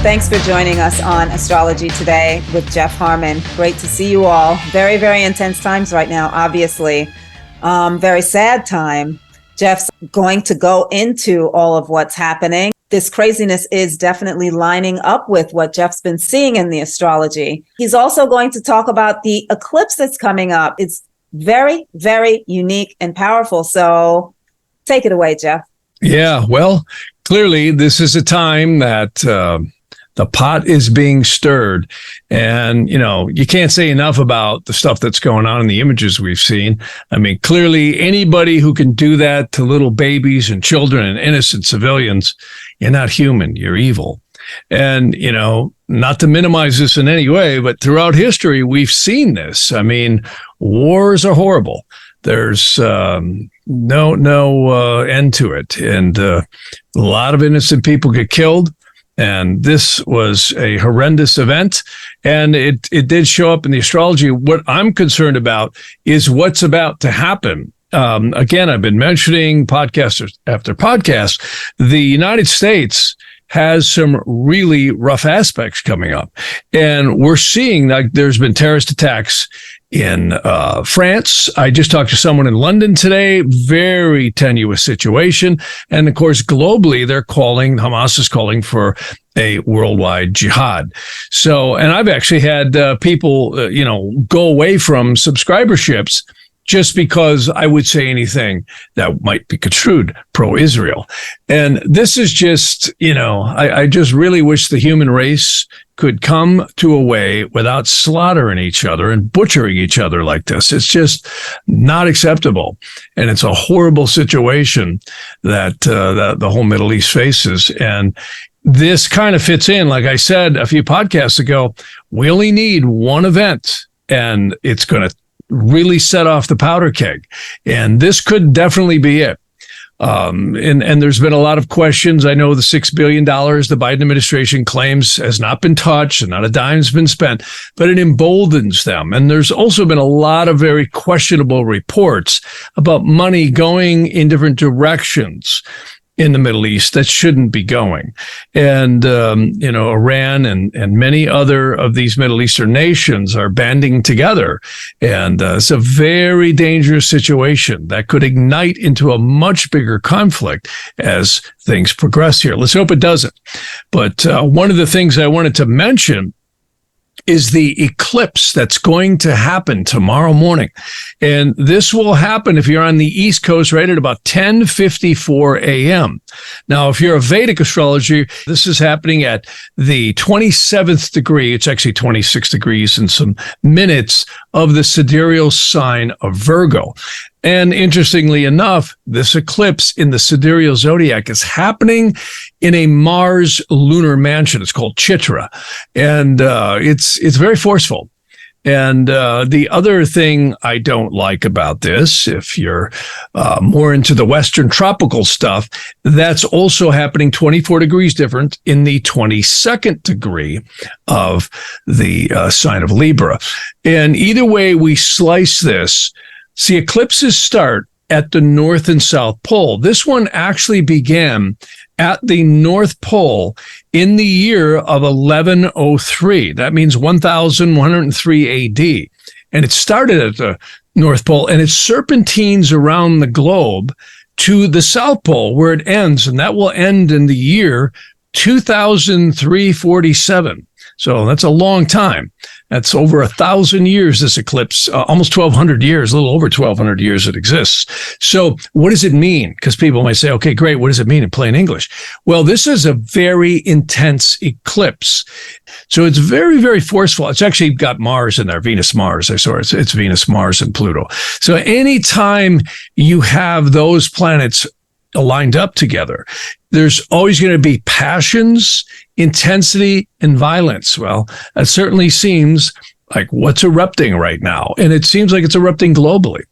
Thanks for joining us on Astrology Today with Jeff Harman. Great to see you all. Very, very intense times right now, obviously. Very sad time. Jeff's going to go into all of what's happening. This craziness is definitely lining up with what Jeff's been seeing in the astrology. He's also going to talk about the eclipse that's coming up. It's very, very unique and powerful. So take it away, Jeff. Yeah, well, clearly this is a time that the pot is being stirred. And, you can't say enough about the stuff that's going on in the images we've seen. I mean, clearly anybody who can do that to little babies and children and innocent civilians, you're not human, you're evil. And, not to minimize this in any way, but throughout history, we've seen this. I mean, wars are horrible. There's no end to it. And a lot of innocent people get killed. And this was a horrendous event. And it did show up in the astrology. What I'm concerned about is what's about to happen. Again, I've been mentioning podcast after podcast. The United States has some really rough aspects coming up. And we're seeing that there's been terrorist attacks in France. I just talked to someone in London today, very tenuous situation. And of course, globally, Hamas is calling for a worldwide jihad. So, and I've actually had people, go away from subscriberships just because I would say anything that might be construed pro-Israel. And this is just, I just really wish the human race could come to a way without slaughtering each other and butchering each other like this. It's just not acceptable. And it's a horrible situation that the whole Middle East faces. And this kind of fits in, like I said a few podcasts ago, we only need one event and it's going to really set off the powder keg. And this could definitely be it. And there's been a lot of questions. I know the $6 billion the Biden administration claims has not been touched and not a dime's been spent, but it emboldens them. And there's also been a lot of very questionable reports about money going in different directions in the Middle East that shouldn't be going. And, Iran and many other of these Middle Eastern nations are banding together. And it's a very dangerous situation that could ignite into a much bigger conflict as things progress here. Let's hope it doesn't. But one of the things I wanted to mention is the eclipse that's going to happen tomorrow morning. And this will happen if you're on the East Coast right at about 10:54 a.m. Now, if you're a Vedic astrologer, this is happening at the 27th degree. It's actually 26 degrees and some minutes of the sidereal sign of Virgo. And interestingly enough, this eclipse in the sidereal zodiac is happening in a Mars lunar mansion. It's called Chitra. And it's very forceful. And the other thing I don't like about this, if you're more into the Western tropical stuff, that's also happening 24 degrees different in the 22nd degree of the sign of Libra. And either way we slice this, see, eclipses start at the North and South Pole. This one actually began at the North Pole in the year of 1103. That means 1103 AD. And it started at the North Pole and it serpentines around the globe to the South Pole where it ends. And that will end in the year 2347. So that's a long time. That's over 1,000 years, this eclipse, almost 1,200 years, a little over 1,200 years it exists. So what does it mean? Because people might say, okay, great. What does it mean in plain English? Well, this is a very intense eclipse. So it's very, very forceful. It's actually got Mars in there, Venus, Mars. I saw it. It's Venus, Mars, and Pluto. So anytime you have those planets lined up together, there's always going to be passions, intensity, and violence. Well, that certainly seems like what's erupting right now. And it seems like it's erupting globally.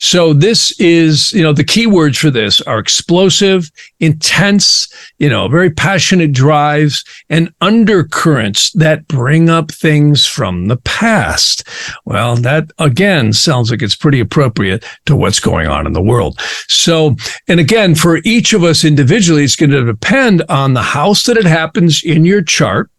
So this is, the key words for this are explosive, intense, very passionate drives and undercurrents that bring up things from the past. Well, that again sounds like it's pretty appropriate to what's going on in the world. So, and again, for each of us individually, it's going to depend on the house that it happens in your chart.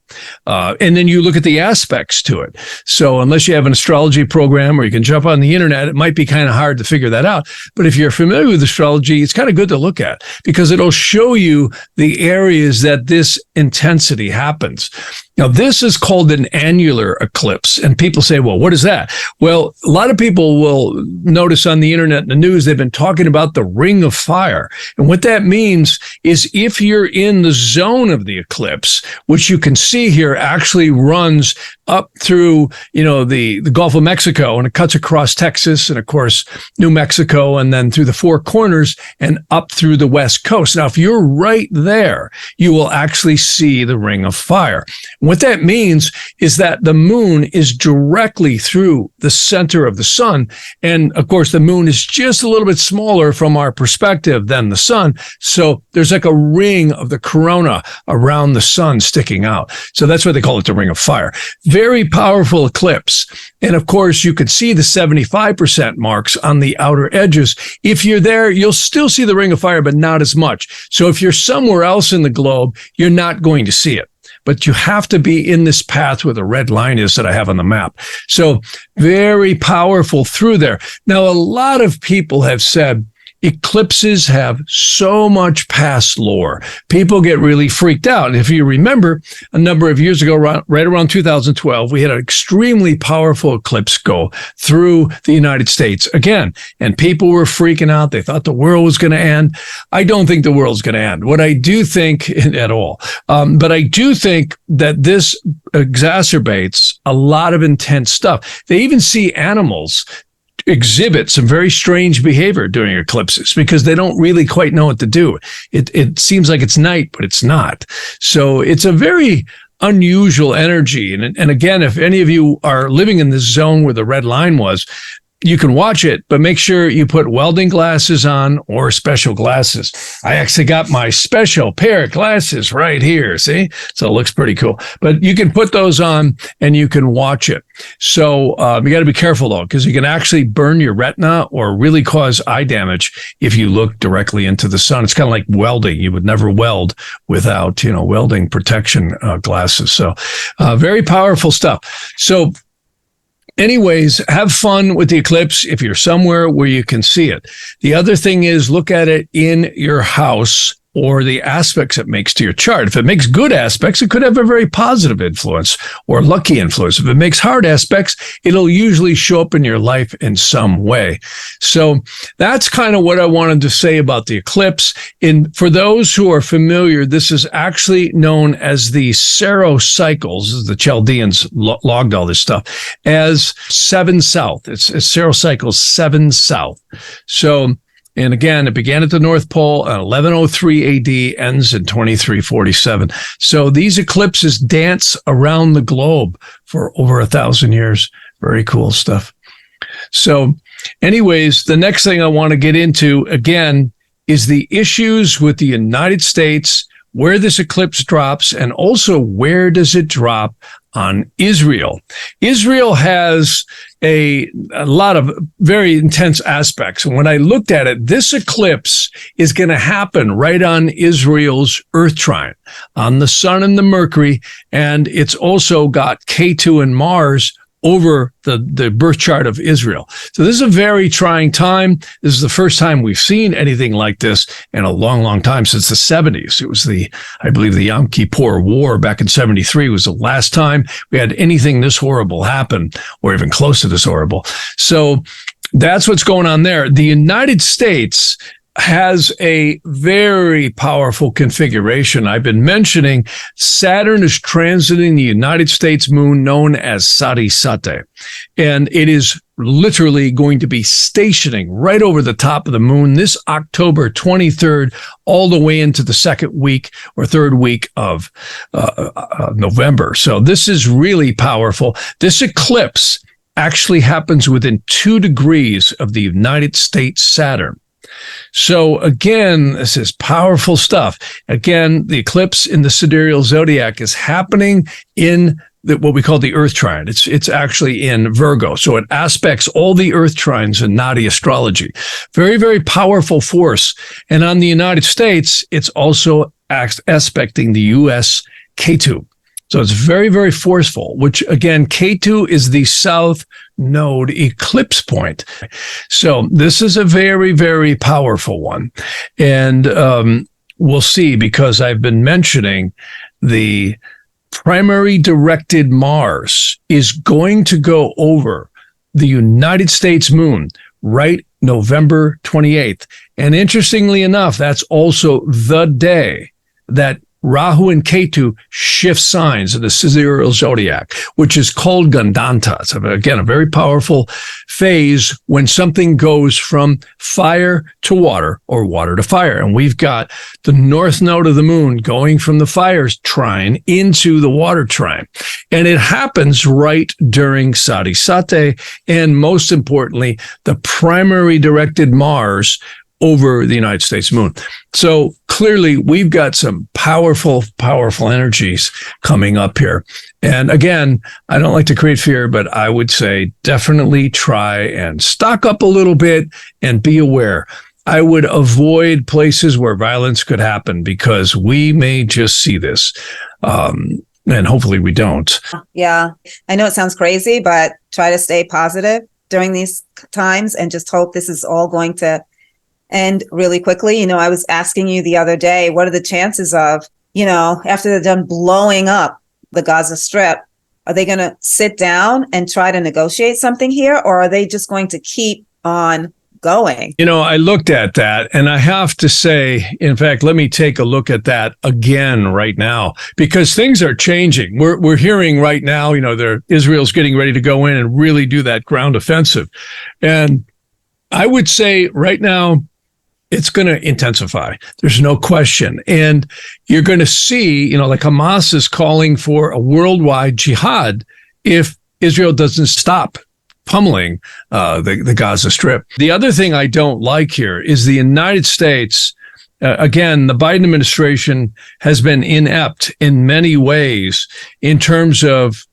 And then you look at the aspects to it. So unless you have an astrology program or you can jump on the internet, it might be kind of hard to figure that out. But if you're familiar with astrology, it's kind of good to look at because it'll show you the areas that this intensity happens. Now, this is called an annular eclipse. And people say, well, what is that? Well, a lot of people will notice on the internet and the news, they've been talking about the ring of fire. And what that means is if you're in the zone of the eclipse, which you can see here actually runs up through, the Gulf of Mexico, and it cuts across Texas and, of course, New Mexico, and then through the Four Corners and up through the West Coast. Now, if you're right there, you will actually see the ring of fire. What that means is that the moon is directly through the center of the sun. And of course, the moon is just a little bit smaller from our perspective than the sun. So there's like a ring of the corona around the sun sticking out. So that's why they call it the ring of fire. Very powerful eclipse. And of course, you could see the 75% marks on the outer edges. If you're there, you'll still see the ring of fire, but not as much. So if you're somewhere else in the globe, you're not going to see it. But you have to be in this path where the red line is that I have on the map. So very powerful through there. Now, a lot of people have said eclipses have so much past lore. People get really freaked out. And if you remember, a number of years ago, right around 2012, we had an extremely powerful eclipse go through the United States again. And people were freaking out. They thought the world was going to end. I don't think the world's going to end. What I do think at all, but I do think that this exacerbates a lot of intense stuff. They even see animals exhibit some very strange behavior during eclipses because they don't really quite know what to do. It seems like it's night, but it's not. So it's a very unusual energy. And again, if any of you are living in this zone where the red line was, you can watch it, but make sure you put welding glasses on or special glasses. I actually got my special pair of glasses right here. See? So it looks pretty cool. But you can put those on and you can watch it. So you got to be careful, though, because you can actually burn your retina or really cause eye damage if you look directly into the sun. It's kind of like welding. You would never weld without, welding protection glasses. So very powerful stuff. So anyways, have fun with the eclipse if you're somewhere where you can see it. The other thing is look at it in your house or the aspects it makes to your chart. If it makes good aspects, it could have a very positive influence or lucky influence. If it makes hard aspects, it'll usually show up in your life in some way. So that's kind of what I wanted to say about the eclipse. For those who are familiar, this is actually known as the Saros cycles. The Chaldeans logged all this stuff as 7 south. It's Saros cycles 7 south. So, and again, it began at the North Pole in 1103 AD, ends in 2347. So these eclipses dance around the globe for over 1,000 years. Very cool stuff. So anyways, the next thing I want to get into, again, is the issues with the United States, where this eclipse drops, and also where does it drop on Israel. Israel has a lot of very intense aspects. And when I looked at it, this eclipse is going to happen right on Israel's Earth trine, on the Sun and the Mercury. And it's also got K2 and Mars over the birth chart of Israel. So this is a very trying time. This is the first time we've seen anything like this in a long, long time, since the 70s. It was I believe the Yom Kippur War back in 73 was the last time we had anything this horrible happen, or even close to this horrible. So that's what's going on there. The United States has a very powerful configuration. I've been mentioning Saturn is transiting the United States moon known as Sarisate, and it is literally going to be stationing right over the top of the moon this October 23rd, all the way into the second week or third week of November. So this is really powerful. This eclipse actually happens within 2 degrees of the United States Saturn. So again, this is powerful stuff. Again, the eclipse in the sidereal zodiac is happening in what we call the Earth trine. It's actually in Virgo. So it aspects all the Earth trines in Nadi astrology. Very, very powerful force. And on the United States, it's also aspecting the U.S. K2. So it's very, very forceful, which again, Ketu is the south node eclipse point. So this is a very, very powerful one. And we'll see, because I've been mentioning the primary directed Mars is going to go over the United States moon right November 28th. And interestingly enough, that's also the day that Rahu and Ketu shift signs in the sidereal zodiac, which is called Gandanta. It's, again, a very powerful phase when something goes from fire to water or water to fire. And we've got the north node of the moon going from the fire trine into the water trine. And it happens right during Sadhisate, and most importantly, the primary directed Mars over the United States moon. So clearly we've got some powerful, powerful energies coming up here. And again, I don't like to create fear, but I would say definitely try and stock up a little bit and be aware. I would avoid places where violence could happen, because we may just see this. And hopefully we don't. Yeah, I know it sounds crazy, but try to stay positive during these times and just hope this is all going to end really quickly. You know, I was asking you the other day, what are the chances of, you know, after they're done blowing up the Gaza Strip, are they going to sit down and try to negotiate something here, or are they just going to keep on going? You know, I looked at that, and I have to say, in fact, let me take a look at that again right now, because things are changing. We're hearing right now, you know, Israel's getting ready to go in and really do that ground offensive. And I would say right now, it's going to intensify. There's no question. And you're going to see, you know, like Hamas is calling for a worldwide jihad if Israel doesn't stop pummeling the Gaza Strip. The other thing I don't like here is the United States. Again, the Biden administration has been inept in many ways in terms of,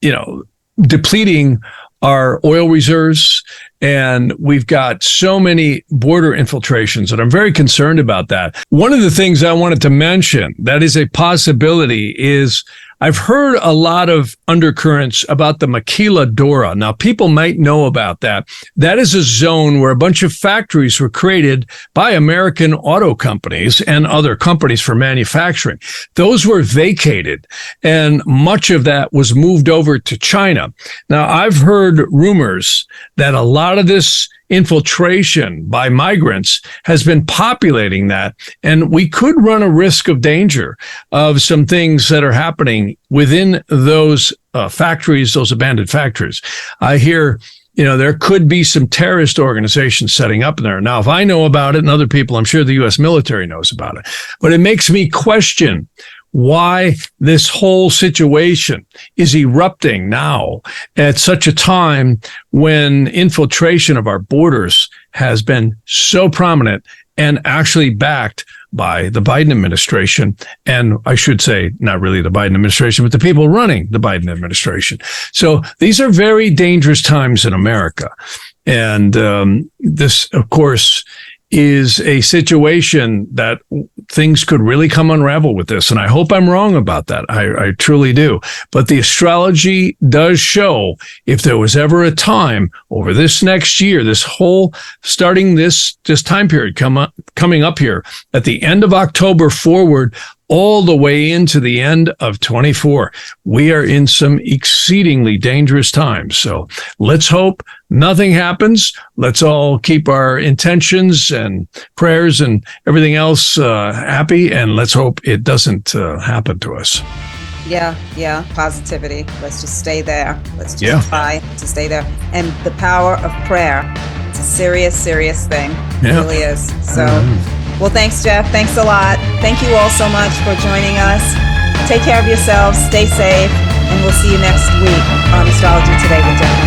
you know, depleting our oil reserves. And we've got so many border infiltrations, and I'm very concerned about that. One of the things I wanted to mention that is a possibility is I've heard a lot of undercurrents about the Maquila Dora. Now, people might know about that. That is a zone where a bunch of factories were created by American auto companies and other companies for manufacturing. Those were vacated, and much of that was moved over to China. Now, I've heard rumors that a lot of this infiltration by migrants has been populating that, and we could run a risk of danger of some things that are happening within those factories, those abandoned factories. I hear, you know, there could be some terrorist organizations setting up in there. Now, if I know about it and other people, I'm sure the U.S. military knows about it, but it makes me question why this whole situation is erupting now at such a time when infiltration of our borders has been so prominent and actually backed by the Biden administration. And I should say, not really the Biden administration, but the people running the Biden administration. So these are very dangerous times in America. And this, of course, is a situation that things could really come unravel with this. And I hope I'm wrong about that. I truly do. But the astrology does show if there was ever a time over this next year, this whole, starting this time period coming up here at the end of October forward, all the way into the end of 24. We are in some exceedingly dangerous times. So let's hope nothing happens. Let's all keep our intentions and prayers and everything else happy. And let's hope it doesn't happen to us. Yeah. Positivity. Let's just stay there. Let's just try to stay there. And the power of prayer. It's a serious thing. It really is. So, well, thanks, Jeff. Thanks a lot. Thank you all so much for joining us. Take care of yourselves. Stay safe. And we'll see you next week on Astrology Today with Jeff.